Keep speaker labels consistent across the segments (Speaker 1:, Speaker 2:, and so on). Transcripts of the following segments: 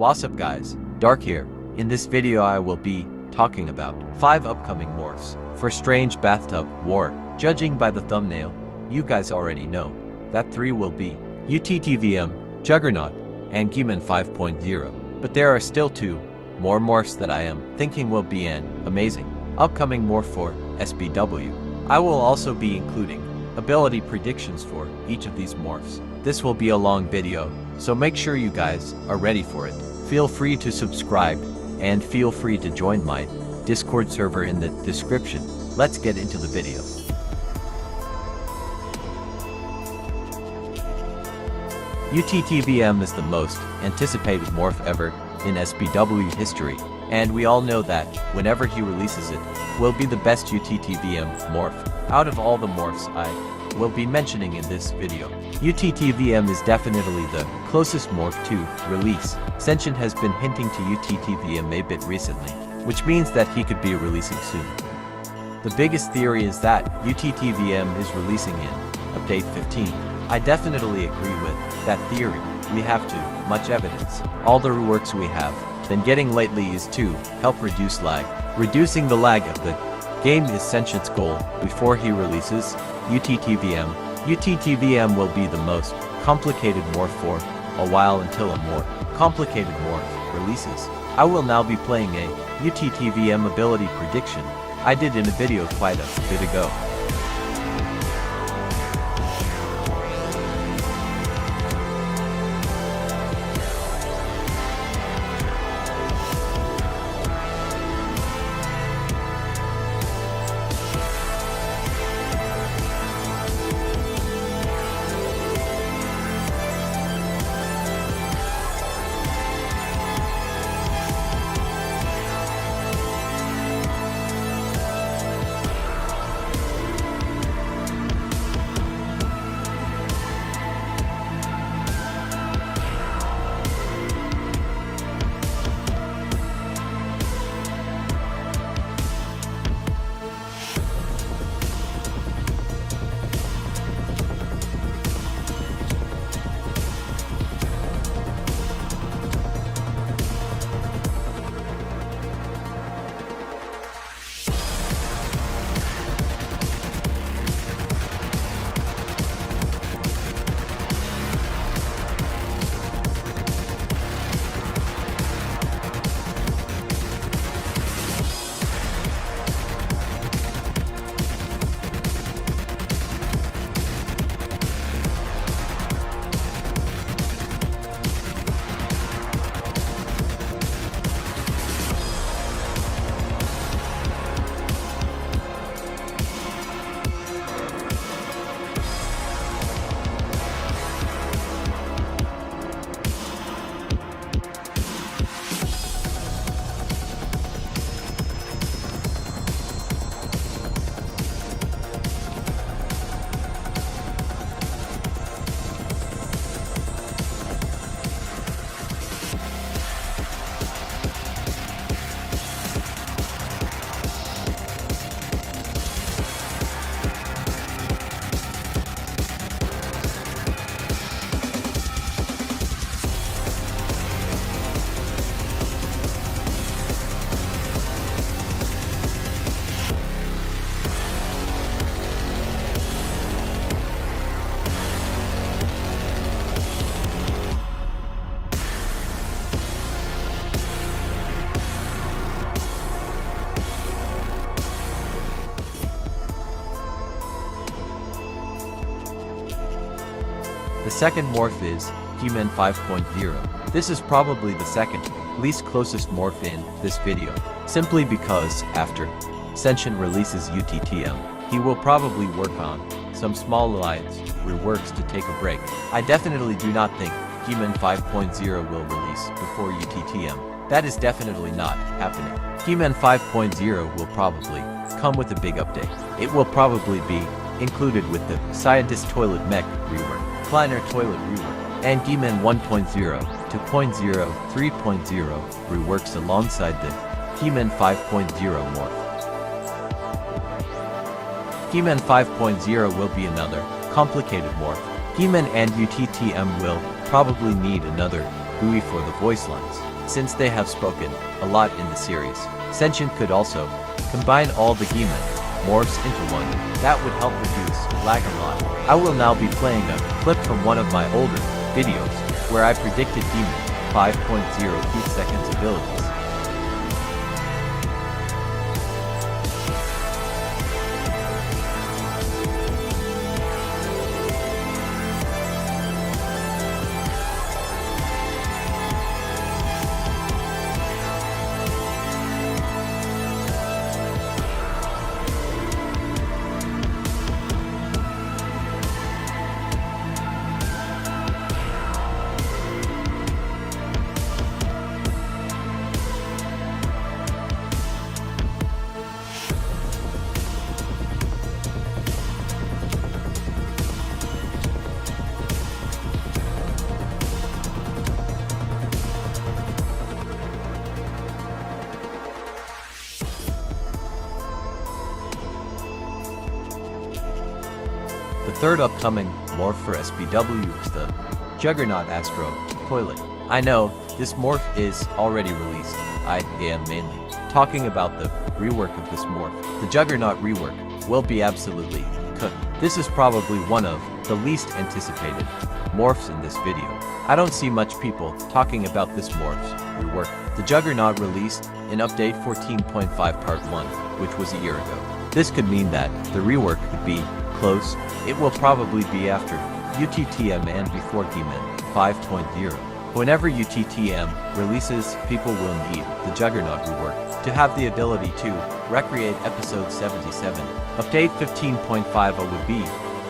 Speaker 1: What's up guys, Dark here. In this video I will be talking about 5 upcoming morphs for Strange Bathtub War. Judging by the thumbnail, you guys already know that 3 will be UTTVM, Juggernaut, and Gman 5.0. But there are still 2 more morphs that I am thinking will be an amazing upcoming morph for SBW. I will also be including ability predictions for each of these morphs. This will be a long video, so make sure you guys are ready for it. Feel free to subscribe and feel free to join my Discord server in the description. Let's get into the video. UTTVM is the most anticipated morph ever in SBW history, and we all know that whenever he releases it, will be the best UTTVM morph. Out of all the morphs I will be mentioning in this video, UTTVM is definitely the closest morph to release. Senshin has been hinting to UTTVM a bit recently, which means that he could be releasing soon. The biggest theory is that UTTVM is releasing in Update 15. I definitely agree with that theory. We have too much evidence. All the reworks we have been getting lately is to help reduce lag. Reducing the lag of the game is Senshin's goal before he releases UTTVM. UTTVM will be the most complicated morph for a while until a more complicated morph releases. I will now be playing a UTTVM ability prediction I did in a video quite a bit ago. The second morph is Gman 5.0. This is probably the second least closest morph in this video, simply because after Senshin releases UTTM, he will probably work on some small lines, reworks to take a break. I definitely do not think Gman 5.0 will release before UTTM. That is definitely not happening. Gman 5.0 will probably come with a big update. It will probably be included with the Scientist Toilet Mech rework, Kleiner Toilet rework, and Gman 1.0, 2.0, 3.0 reworks alongside the Gman 5.0 morph. Gman 5.0 will be another complicated morph. Gman and UTTM will probably need another GUI for the voice lines, since they have spoken a lot in the series. Sentient could also combine all the Gman morphs into one. That would help reduce lag a lot. I will now be playing a clip from one of my older videos where I predicted Gman 5.0 feet seconds abilities. The third upcoming morph for SPW is the Juggernaut Astro Toilet. I know this morph is already released. I am mainly talking about the rework of this morph. The Juggernaut rework will be absolutely cooked. This is probably one of the least anticipated morphs in this video. I don't see much people talking about this morph's rework. The Juggernaut released in update 14.5 part 1, which was a year ago. This could mean that the rework could be close. It will probably be after UTTVM and before Gman 5.0. Whenever UTTVM releases, people will need the Juggernaut rework to have the ability to recreate episode 77. Update 15.50 would be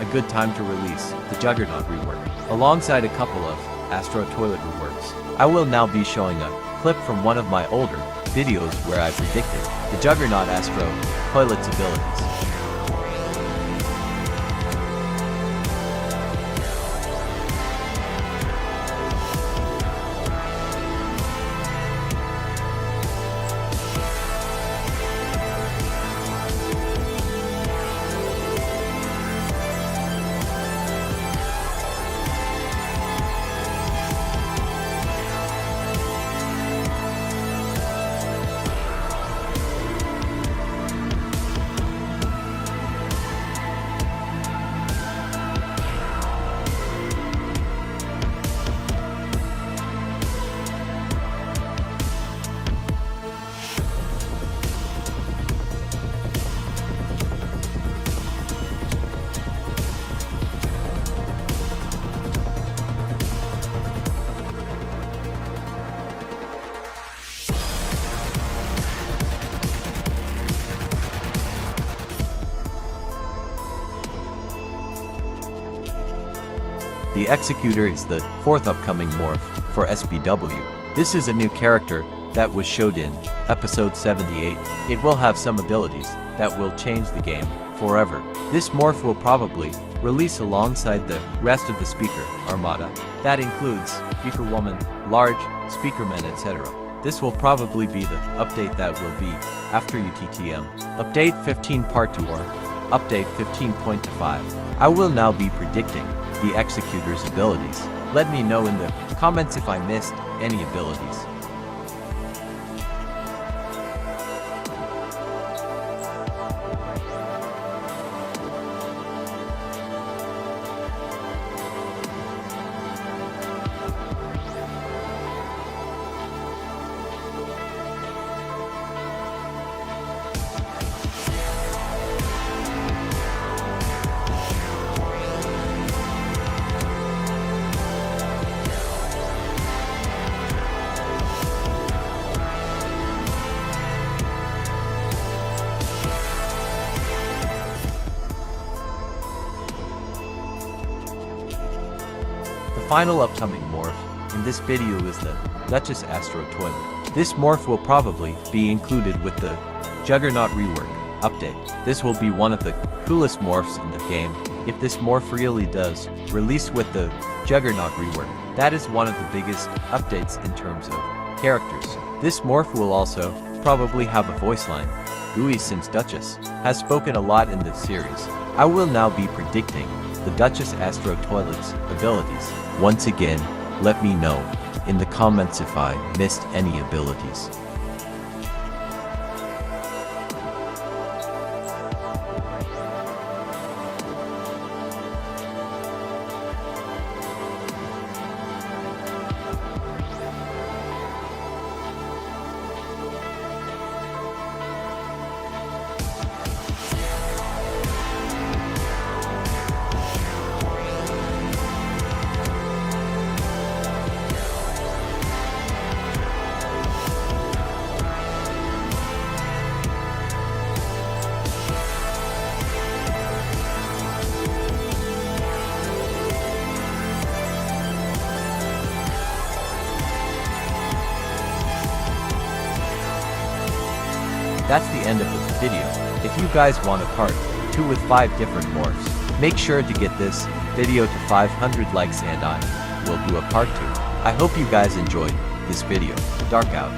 Speaker 1: a good time to release the Juggernaut rework, alongside a couple of Astro Toilet reworks. I will now be showing a clip from one of my older videos where I predicted the Juggernaut Astro Toilet's abilities. The Executor is the fourth upcoming morph for SPW. This is a new character that was showed in episode 78. It will have some abilities that will change the game forever. This morph will probably release alongside the rest of the speaker armada. That includes Speaker Woman, Large, Speakerman, etc. This will probably be the update that will be after UTTVM. Update 15 Part 2 or Update 15.5. I will now be predicting the Executor's abilities. Let me know in the comments if I missed any abilities. The final upcoming morph in this video is the Duchess Astro Toilet. This morph will probably be included with the Juggernaut rework update. This will be one of the coolest morphs in the game if this morph really does release with the Juggernaut rework. That is one of the biggest updates in terms of characters. This morph will also probably have a voice line GUI since Duchess has spoken a lot in this series. I will now be predicting the Duchess Astro Toilet's abilities. Once again, let me know in the comments if I missed any abilities. That's the end of the video. If you guys want a part 2 with 5 different morphs, make sure to get this video to 500 likes and I will do a part 2. I hope you guys enjoyed this video. Dark out.